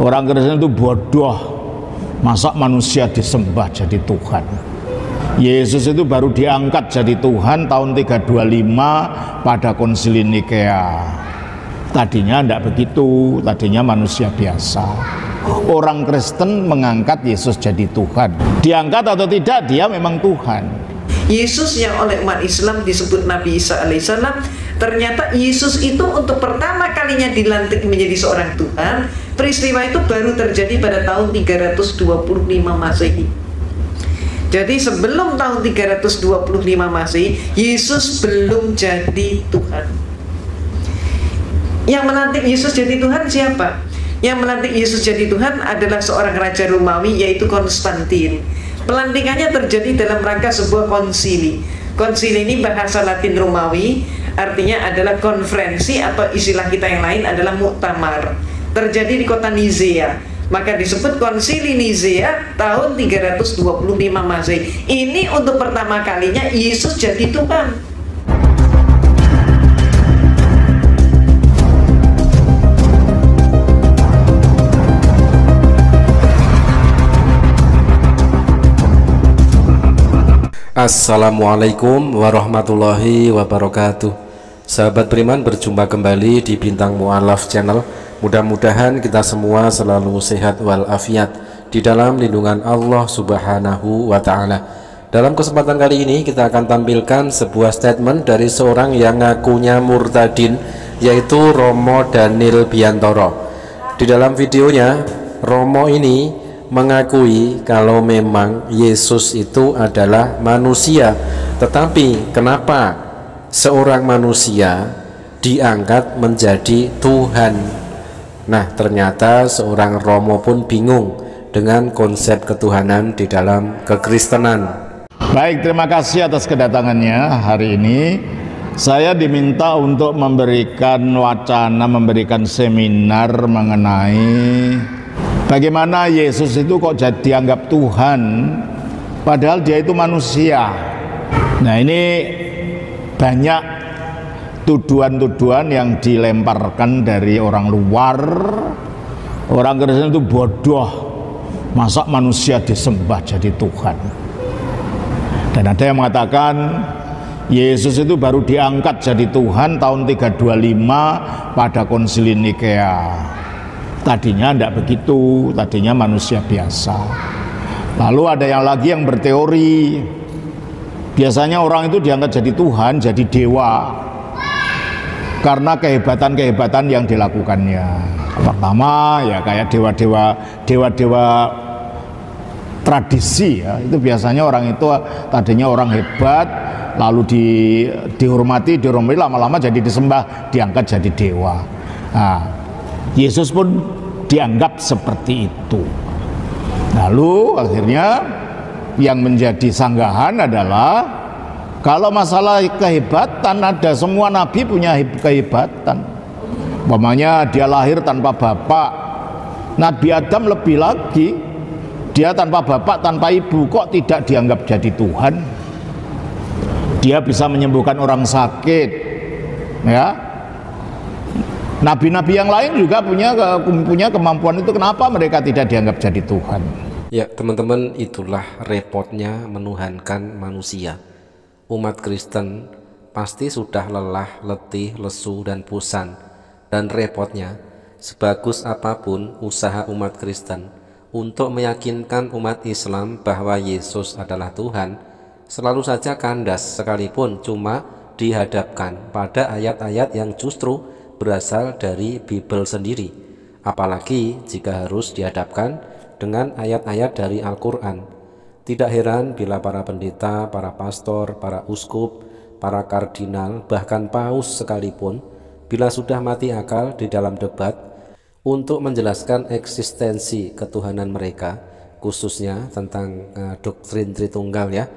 Orang Kristen itu bodoh, masa manusia disembah jadi Tuhan. Yesus itu baru diangkat jadi Tuhan tahun 325 pada Konsili Nikea. Tadinya tidak begitu, tadinya manusia biasa. Orang Kristen mengangkat Yesus jadi Tuhan. Diangkat atau tidak, dia memang Tuhan. Yesus yang oleh umat Islam disebut Nabi Isa alaihissalam, ternyata Yesus itu untuk pertama kalinya dilantik menjadi seorang Tuhan. Peristiwa itu baru terjadi pada tahun 325 Masehi. Jadi sebelum tahun 325 Masehi, Yesus belum jadi Tuhan. Yang melantik Yesus jadi Tuhan siapa? Yang melantik Yesus jadi Tuhan adalah seorang raja Romawi, yaitu Konstantin. Pelantikannya terjadi dalam rangka sebuah konsili. Konsili ini bahasa Latin Romawi, artinya adalah konferensi, atau istilah kita yang lain adalah muktamar. Terjadi di kota Nizea, maka disebut Konsili Nizea tahun 325 Masehi. Ini untuk pertama kalinya Yesus jadi Tuhan. Assalamualaikum warahmatullahi wabarakatuh. Sahabat beriman, berjumpa kembali di Bintang Mu'alaf Channel. Mudah-mudahan kita semua selalu sehat walafiat di dalam lindungan Allah Subhanahu wa Ta'ala. Dalam kesempatan kali ini kita akan tampilkan sebuah statement dari seorang yang ngakunya murtadin, yaitu Romo Daniel Biantoro. Di dalam videonya, Romo ini mengakui kalau memang Yesus itu adalah manusia. Tetapi kenapa seorang manusia diangkat menjadi Tuhan? Nah, ternyata seorang Romo pun bingung dengan konsep ketuhanan di dalam kekristenan. Baik, terima kasih atas kedatangannya hari ini. Saya diminta untuk memberikan wacana, memberikan seminar mengenai bagaimana Yesus itu kok jadi dianggap Tuhan, padahal dia itu manusia. Nah, ini banyak tuduhan-tuduhan yang dilemparkan dari orang luar. Orang Kristen itu bodoh, masa manusia disembah jadi Tuhan. Dan ada yang mengatakan Yesus itu baru diangkat jadi Tuhan tahun 325 pada Konsili Nikea. Tadinya tidak begitu, tadinya manusia biasa. Lalu ada yang lagi yang berteori, biasanya orang itu diangkat jadi Tuhan, jadi dewa, karena kehebatan-kehebatan yang dilakukannya. Pertama ya kayak dewa-dewa tradisi ya, itu biasanya orang itu tadinya orang hebat, lalu dihormati, lama-lama jadi disembah, diangkat jadi dewa. Nah, Yesus pun dianggap seperti itu. Lalu akhirnya yang menjadi sanggahan adalah kalau masalah kehebatan, ada semua nabi punya kehebatan. Umpamanya dia lahir tanpa bapak, Nabi Adam lebih lagi, dia tanpa bapak, tanpa ibu, kok tidak dianggap jadi Tuhan? Dia bisa menyembuhkan orang sakit, ya. Nabi-nabi yang lain juga punya kemampuan itu, kenapa mereka tidak dianggap jadi Tuhan? Ya teman-teman, itulah repotnya menuhankan manusia. Umat Kristen pasti sudah lelah, letih, lesu, dan bosan. Dan repotnya, sebagus apapun usaha umat Kristen untuk meyakinkan umat Islam bahwa Yesus adalah Tuhan, selalu saja kandas sekalipun cuma dihadapkan pada ayat-ayat yang justru berasal dari Bible sendiri. Apalagi jika harus dihadapkan dengan ayat-ayat dari Al-Quran. Tidak heran bila para pendeta, para pastor, para uskup, para kardinal, bahkan paus sekalipun, bila sudah mati akal di dalam debat untuk menjelaskan eksistensi ketuhanan mereka, khususnya tentang doktrin Tritunggal ya,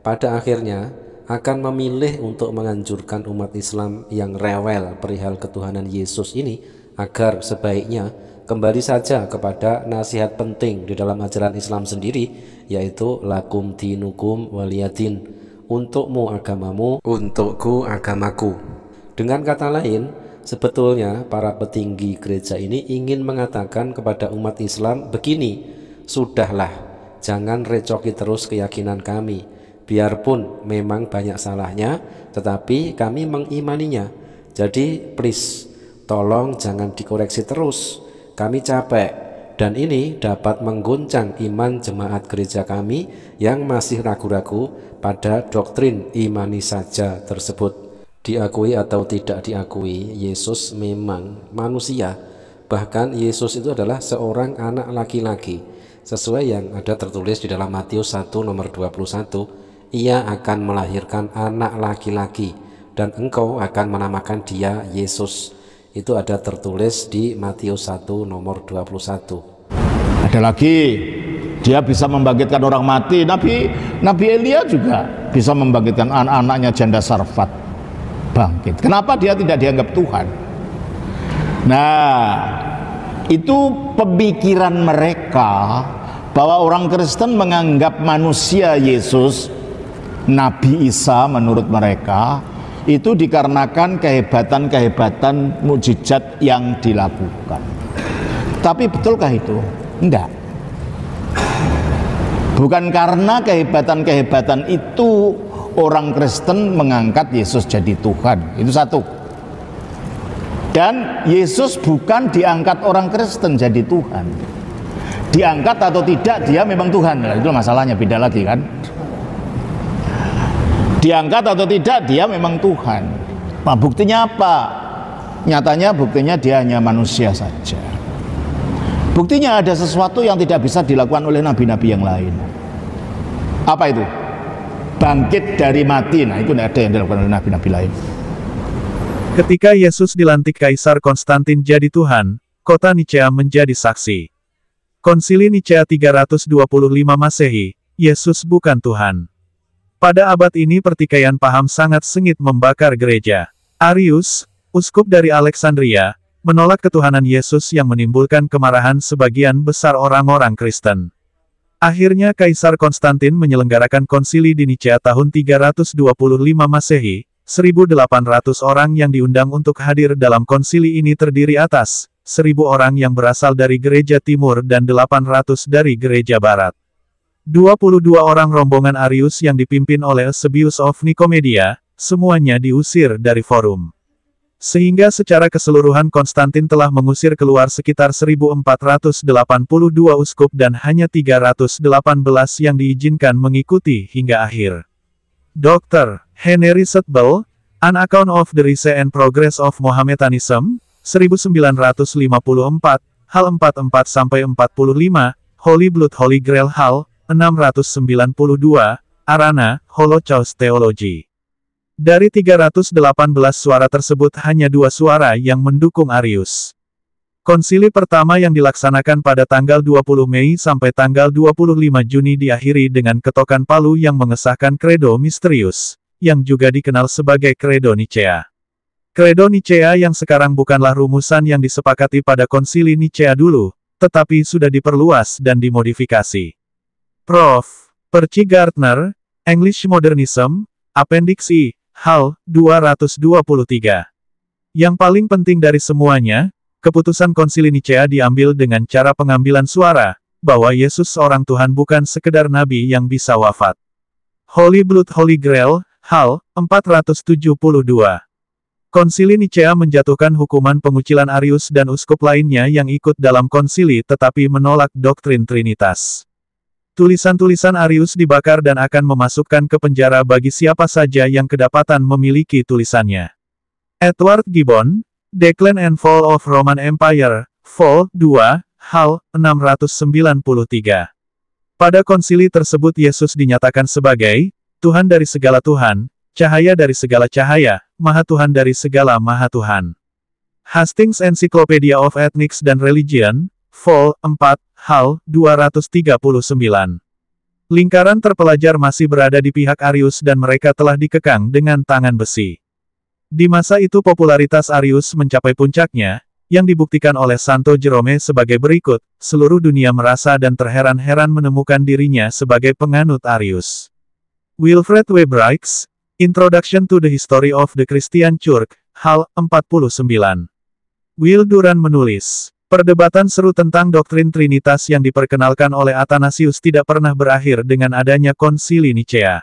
pada akhirnya akan memilih untuk menganjurkan umat Islam yang rewel perihal ketuhanan Yesus ini agar sebaiknya kembali saja kepada nasihat penting di dalam ajaran Islam sendiri, yaitu lakum dinukum waliyadin, untukmu agamamu, untukku agamaku. Dengan kata lain, Sebetulnya para petinggi gereja ini ingin mengatakan kepada umat Islam begini, sudahlah, jangan recoki terus keyakinan kami, biarpun memang banyak salahnya, tetapi kami mengimaninya. Jadi please, tolong jangan dikoreksi terus, kami capek. Dan ini dapat mengguncang iman jemaat gereja kami yang masih ragu-ragu pada doktrin imani saja tersebut. Diakui atau tidak diakui, Yesus memang manusia. Bahkan Yesus itu adalah seorang anak laki-laki. Sesuai yang ada tertulis di dalam Matius 1 nomor 21, ia akan melahirkan anak laki-laki dan engkau akan menamakan dia Yesus. Itu ada tertulis di Matius 1 nomor 21. Ada lagi, dia bisa membangkitkan orang mati. Nabi Elia juga bisa membangkitkan anak-anaknya janda Sarfat bangkit. Kenapa dia tidak dianggap Tuhan? Nah, itu pemikiran mereka bahwa orang Kristen menganggap manusia Yesus, Nabi Isa menurut mereka, itu dikarenakan kehebatan-kehebatan mukjizat yang dilakukan. Tapi betulkah itu? Enggak. Bukan karena kehebatan-kehebatan itu orang Kristen mengangkat Yesus jadi Tuhan. Itu satu. Dan Yesus bukan diangkat orang Kristen jadi Tuhan. Diangkat atau tidak, dia memang Tuhan. Nah, itu masalahnya, beda lagi kan. Diangkat atau tidak, dia memang Tuhan. Nah, buktinya apa? Nyatanya buktinya dia hanya manusia saja. Buktinya ada sesuatu yang tidak bisa dilakukan oleh nabi-nabi yang lain. Apa itu? Bangkit dari mati. Nah, itu tidak ada yang dilakukan oleh nabi-nabi lain. Ketika Yesus dilantik Kaisar Konstantin jadi Tuhan, kota Nicea menjadi saksi. Konsili Nicea 325 Masehi, Yesus bukan Tuhan. Pada abad ini pertikaian paham sangat sengit membakar gereja. Arius, uskup dari Alexandria, menolak ketuhanan Yesus yang menimbulkan kemarahan sebagian besar orang-orang Kristen. Akhirnya Kaisar Konstantin menyelenggarakan konsili di Nicea tahun 325 Masehi, 1.800 orang yang diundang untuk hadir dalam konsili ini terdiri atas 1.000 orang yang berasal dari gereja timur dan 800 dari gereja barat. 22 orang rombongan Arius yang dipimpin oleh Eusebius of Nicomedia, semuanya diusir dari forum. Sehingga secara keseluruhan Konstantin telah mengusir keluar sekitar 1.482 uskup dan hanya 318 yang diizinkan mengikuti hingga akhir. Dr. Henry Setbel, An Account of the Rise and Progress of Mohammedanism, 1954, hal 44-45, Holy Blood Holy Grail hal 692, Arana, Holocaust Theology. Dari 318 suara tersebut hanya 2 suara yang mendukung Arius. Konsili pertama yang dilaksanakan pada tanggal 20 Mei sampai tanggal 25 Juni diakhiri dengan ketokan palu yang mengesahkan Credo Misterius, yang juga dikenal sebagai Credo Nicea. Credo Nicea yang sekarang bukanlah rumusan yang disepakati pada konsili Nicea dulu, tetapi sudah diperluas dan dimodifikasi. Prof. Percy Gardner, English Modernism, Appendix I, hal 223. Yang paling penting dari semuanya, keputusan konsili Nicea diambil dengan cara pengambilan suara, bahwa Yesus seorang Tuhan bukan sekedar nabi yang bisa wafat. Holy Blood Holy Grail, hal 472. Konsili Nicea menjatuhkan hukuman pengucilan Arius dan uskup lainnya yang ikut dalam konsili tetapi menolak doktrin Trinitas. Tulisan-tulisan Arius dibakar dan akan memasukkan ke penjara bagi siapa saja yang kedapatan memiliki tulisannya. Edward Gibbon, Decline and Fall of Roman Empire, Vol. 2, hal 693. Pada konsili tersebut Yesus dinyatakan sebagai Tuhan dari segala Tuhan, cahaya dari segala cahaya, Maha Tuhan dari segala Maha Tuhan. Hastings Encyclopedia of Ethnics and Religion, Vol. 4, hal 239. Lingkaran terpelajar masih berada di pihak Arius dan mereka telah dikekang dengan tangan besi. Di masa itu popularitas Arius mencapai puncaknya, yang dibuktikan oleh Santo Jerome sebagai berikut, seluruh dunia merasa dan terheran-heran menemukan dirinya sebagai penganut Arius. Wilfred W. Briggs, Introduction to the History of the Christian Church, Hal 49. Will Durant menulis, perdebatan seru tentang doktrin Trinitas yang diperkenalkan oleh Athanasius tidak pernah berakhir dengan adanya Konsili Nicea.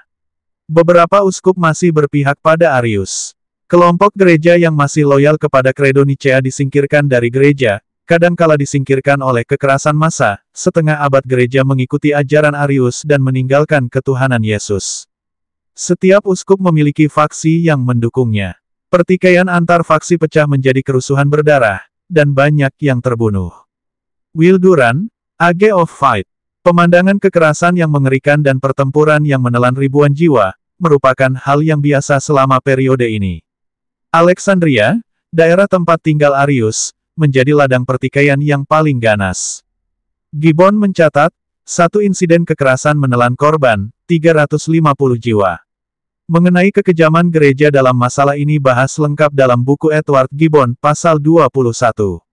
Beberapa uskup masih berpihak pada Arius. Kelompok gereja yang masih loyal kepada kredo Nicea disingkirkan dari gereja, kadangkala disingkirkan oleh kekerasan massa. Setengah abad gereja mengikuti ajaran Arius dan meninggalkan ketuhanan Yesus. Setiap uskup memiliki faksi yang mendukungnya. Pertikaian antar faksi pecah menjadi kerusuhan berdarah, dan banyak yang terbunuh. Will Durant, Age of Fight. Pemandangan kekerasan yang mengerikan dan pertempuran yang menelan ribuan jiwa, merupakan hal yang biasa selama periode ini. Alexandria, daerah tempat tinggal Arius, menjadi ladang pertikaian yang paling ganas. Gibbon mencatat, satu insiden kekerasan menelan korban, 350 jiwa. Mengenai kekejaman gereja dalam masalah ini bahas lengkap dalam buku Edward Gibbon, pasal 21.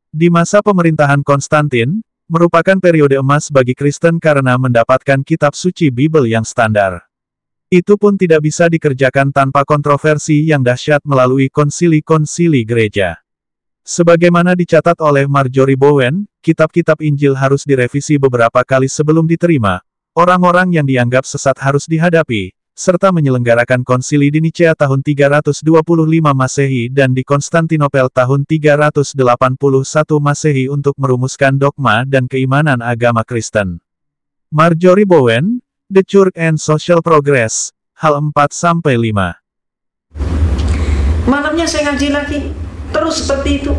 Di masa pemerintahan Konstantin, merupakan periode emas bagi Kristen karena mendapatkan kitab suci Bible yang standar. Itu pun tidak bisa dikerjakan tanpa kontroversi yang dahsyat melalui konsili-konsili gereja. Sebagaimana dicatat oleh Marjorie Bowen, kitab-kitab Injil harus direvisi beberapa kali sebelum diterima, orang-orang yang dianggap sesat harus dihadapi, serta menyelenggarakan konsili di Nicea tahun 325 Masehi dan di Konstantinopel tahun 381 Masehi untuk merumuskan dogma dan keimanan agama Kristen. Marjorie Bowen, The Church and Social Progress, hal 4-5. Malamnya saya ngaji lagi, terus seperti itu.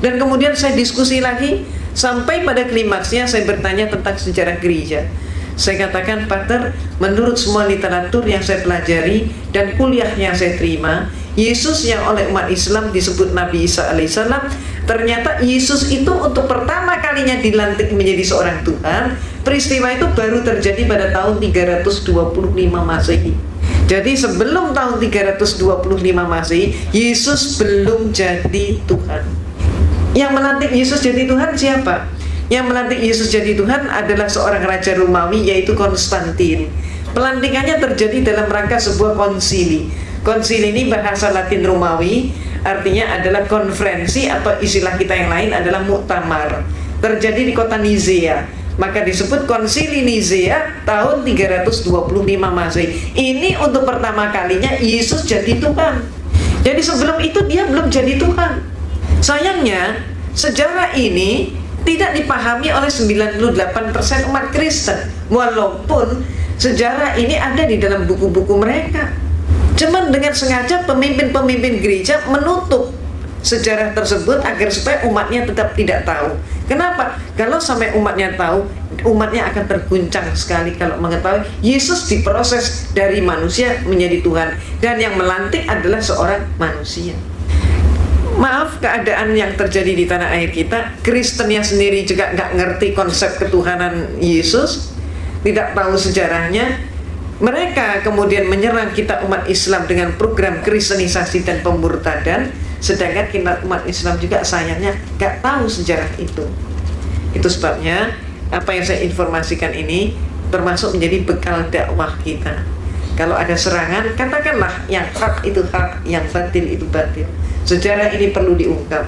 Dan kemudian saya diskusi lagi, sampai pada klimaksnya saya bertanya tentang sejarah gereja. Saya katakan, Pater, menurut semua literatur yang saya pelajari dan kuliah yang saya terima, Yesus yang oleh umat Islam disebut Nabi Isa alaihissalam, ternyata Yesus itu untuk pertama kalinya dilantik menjadi seorang Tuhan. Peristiwa itu baru terjadi pada tahun 325 Masehi. Jadi sebelum tahun 325 Masehi, Yesus belum jadi Tuhan. Yang melantik Yesus jadi Tuhan siapa? Yang melantik Yesus jadi Tuhan adalah seorang raja Romawi, yaitu Konstantin. Pelantikannya terjadi dalam rangka sebuah konsili. Konsili ini bahasa Latin Romawi, artinya adalah konferensi, atau istilah kita yang lain adalah muktamar. Terjadi di kota Nizea, maka disebut konsili Nizea tahun 325 Masehi. Ini untuk pertama kalinya Yesus jadi Tuhan. Jadi sebelum itu dia belum jadi Tuhan. Sayangnya, sejarah ini tidak dipahami oleh 98% umat Kristen, walaupun sejarah ini ada di dalam buku-buku mereka. Cuman dengan sengaja pemimpin-pemimpin gereja menutup sejarah tersebut agar supaya umatnya tetap tidak tahu. Kenapa? Kalau sampai umatnya tahu, umatnya akan terguncang sekali kalau mengetahui Yesus diproses dari manusia menjadi Tuhan, dan yang melantik adalah seorang manusia. Maaf, keadaan yang terjadi di tanah air kita, Kristennya sendiri juga nggak ngerti konsep ketuhanan Yesus, tidak tahu sejarahnya. Mereka kemudian menyerang kita umat Islam dengan program kristenisasi dan pemurtadan, sedangkan kita umat Islam juga sayangnya nggak tahu sejarah itu. Itu sebabnya apa yang saya informasikan ini termasuk menjadi bekal dakwah kita. Kalau ada serangan, katakanlah yang hak itu hak, yang batil itu batil. Sejarah ini perlu diungkap.